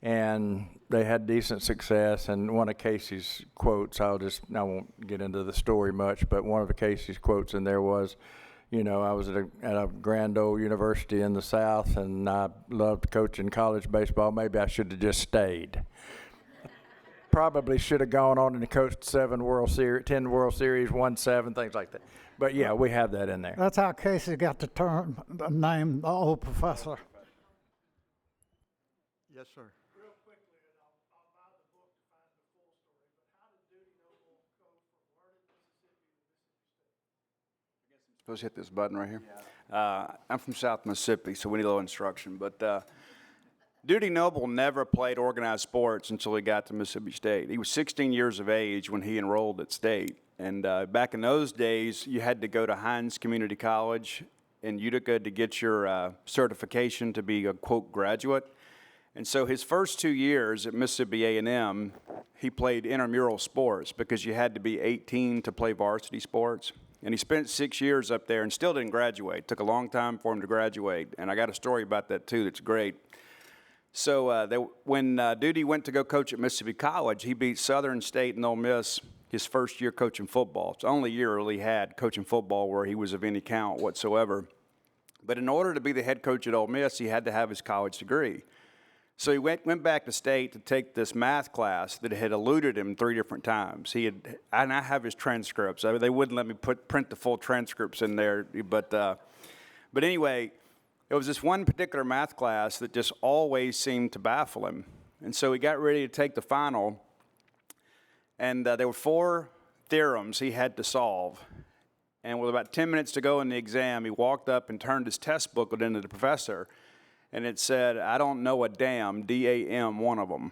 and they had decent success. And one of Casey's quotes, I won't get into the story much, but one of Casey's quotes in there was, you know, I was at a grand old university in the South, and I loved coaching college baseball. Maybe I should have just stayed. Probably should have gone on and coached 10 World Series, won 7, things like that. But yeah, we have that in there. That's how Casey got the name, the old professor. Yes, sir. Real quickly, and I'll buy the book to find the full story, but how did Dudy Noble go from Vernon, Mississippi to Mississippi State? Supposed to hit this button right here. I'm from South Mississippi, so we need a little instruction. But Dudy Noble never played organized sports until he got to Mississippi State. He was 16 years of age when he enrolled at State. And back in those days, you had to go to Hines Community College in Utica to get your certification to be a, quote, graduate. And so his first 2 years at Mississippi A&M, he played intramural sports because you had to be 18 to play varsity sports. And he spent 6 years up there and still didn't graduate. It took a long time for him to graduate. And I got a story about that, too, that's great. So when Dudy went to go coach at Mississippi College, he beat Southern State and Ole Miss his first year coaching football. It's the only year really he had coaching football where he was of any count whatsoever. But in order to be the head coach at Ole Miss, he had to have his college degree. So he went back to State to take this math class that had eluded him 3 different times. And I have his transcripts. They wouldn't let me print the full transcripts in there. But anyway, it was this one particular math class that just always seemed to baffle him. And so he got ready to take the final. And there were 4 theorems he had to solve. And with about 10 minutes to go in the exam, he walked up and turned his test booklet into the professor. And it said, I don't know a damn, D-A-M, one of them.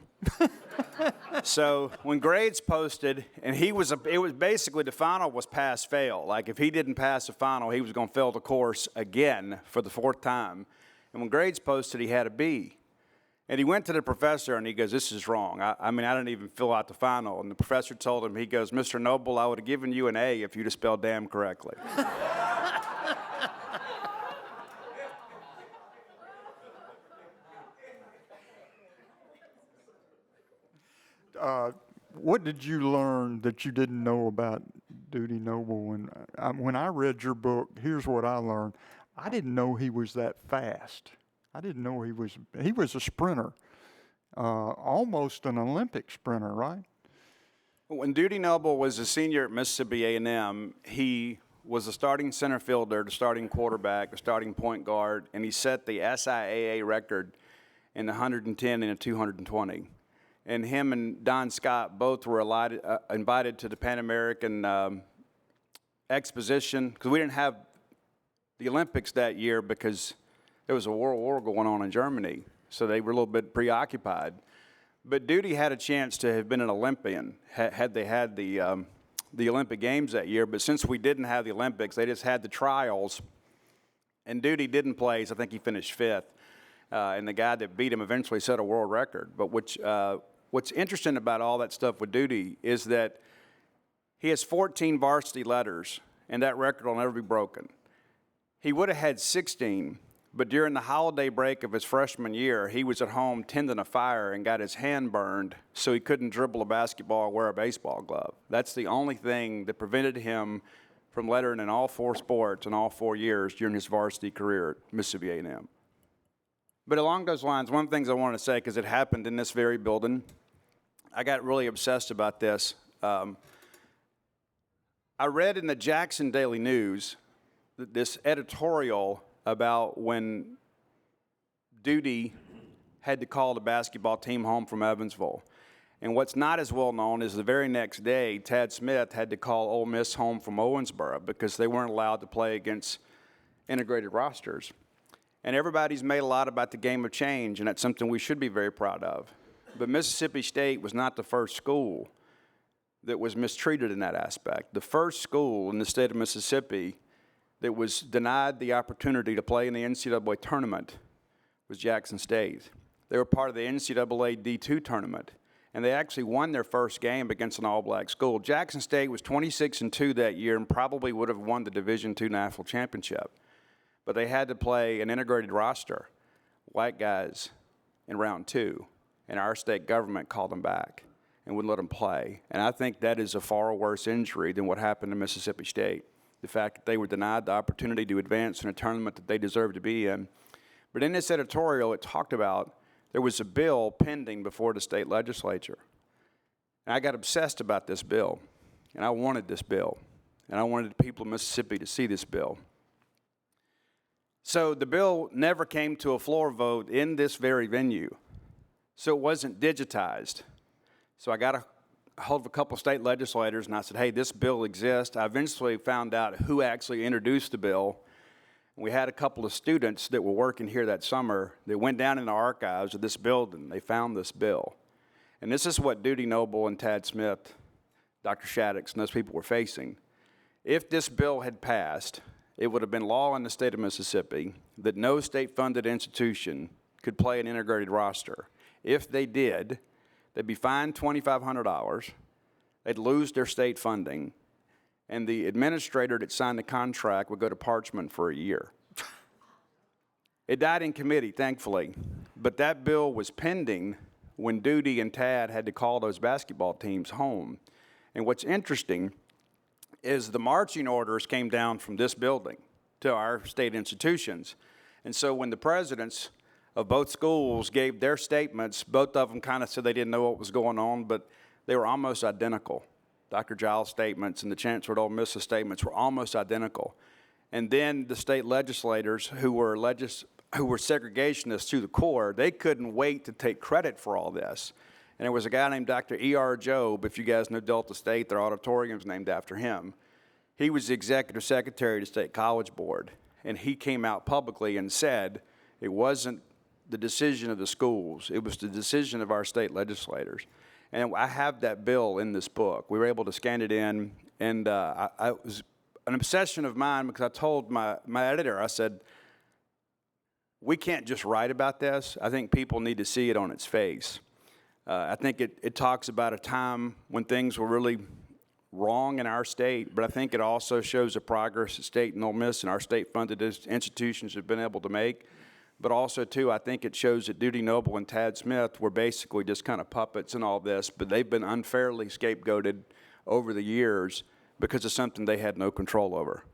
So when grades posted, and it was basically the final was pass-fail. Like if he didn't pass the final, he was going to fail the course again for the 4th time. And when grades posted, he had a B. And he went to the professor and he goes, this is wrong. I mean, I didn't even fill out the final. And the professor told him, he goes, Mr. Noble, I would have given you an A if you'd have spelled damn correctly. What did you learn that you didn't know about Dudy Noble? When I read your book, here's what I learned. I didn't know he was that fast. I didn't know he was a sprinter, almost an Olympic sprinter, right? When Dudy Noble was a senior at Mississippi A&M, he was a starting center fielder, the starting quarterback, the starting point guard, and he set the SIAA record in the 110 and the 220. And him and Don Scott both were invited to the Pan American exposition, because we didn't have the Olympics that year because there was a world war going on in Germany, so they were a little bit preoccupied. But Dudy had a chance to have been an Olympian had they had the Olympic Games that year. But since we didn't have the Olympics, they just had the trials. And Dudy didn't play, so I think he finished fifth. And the guy that beat him eventually set a world record. But what's interesting about all that stuff with Dudy is that he has 14 varsity letters, and that record will never be broken. He would have had 16. But during the holiday break of his freshman year, he was at home tending a fire and got his hand burned, so he couldn't dribble a basketball or wear a baseball glove. That's the only thing that prevented him from lettering in all 4 sports in all 4 years during his varsity career at Mississippi A&M. But along those lines, one of the things I want to say, because it happened in this very building, I got really obsessed about this. I read in the Jackson Daily News this editorial about when Dudy had to call the basketball team home from Evansville. And what's not as well known is the very next day, Tad Smith had to call Ole Miss home from Owensboro because they weren't allowed to play against integrated rosters. And everybody's made a lot about the game of change, and that's something we should be very proud of. But Mississippi State was not the first school that was mistreated in that aspect. The first school in the state of Mississippi that was denied the opportunity to play in the NCAA tournament was Jackson State. They were part of the NCAA D2 tournament, and they actually won their first game against an all-black school. Jackson State was 26-2 that year and probably would have won the Division II national championship. But they had to play an integrated roster, white guys, in round 2, and our state government called them back and wouldn't let them play. And I think that is a far worse injury than what happened to Mississippi State. The fact that they were denied the opportunity to advance in a tournament that they deserved to be in. But in this editorial, it talked about there was a bill pending before the state legislature. And I got obsessed about this bill, and I wanted this bill, and I wanted the people of Mississippi to see this bill. So the bill never came to a floor vote in this very venue, so it wasn't digitized. So I got a hold of a couple state legislators, and I said, hey, this bill exists. I eventually found out who actually introduced the bill. We had a couple of students that were working here that summer that went down in the archives of this building. They found this bill. And this is what Dudy Noble and Tad Smith, Dr. Shaddix, and those people were facing. If this bill had passed, it would have been law in the state of Mississippi that no state-funded institution could play an integrated roster. If they did, they'd be fined $2,500, they'd lose their state funding, and the administrator that signed the contract would go to parchment for a year. It died in committee, thankfully, but that bill was pending when Dudy and Tad had to call those basketball teams home. And what's interesting is the marching orders came down from this building to our state institutions. And so when the presidents of both schools gave their statements, both of them kind of said they didn't know what was going on, but they were almost identical. Dr. Giles' statements and the Chancellor at Ole Miss's statements were almost identical. And then the state legislators who were segregationists to the core, they couldn't wait to take credit for all this. And there was a guy named Dr. E.R. Jobe, if you guys know Delta State, their auditorium's named after him. He was the executive secretary of the State College Board, and he came out publicly and said it wasn't the decision of the schools, it was the decision of our state legislators. And I have that bill in this book. We were able to scan it in, and it was an obsession of mine because I told my editor, I said, we can't just write about this. I think people need to see it on its face. I think it talks about a time when things were really wrong in our state, but I think it also shows the progress that State and Ole Miss and our state-funded institutions have been able to make. But also, too, I think it shows that Dudy Noble and Tad Smith were basically just kind of puppets in all this, but they've been unfairly scapegoated over the years because of something they had no control over.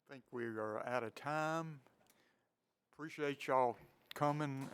I think we are out of time. Appreciate y'all coming.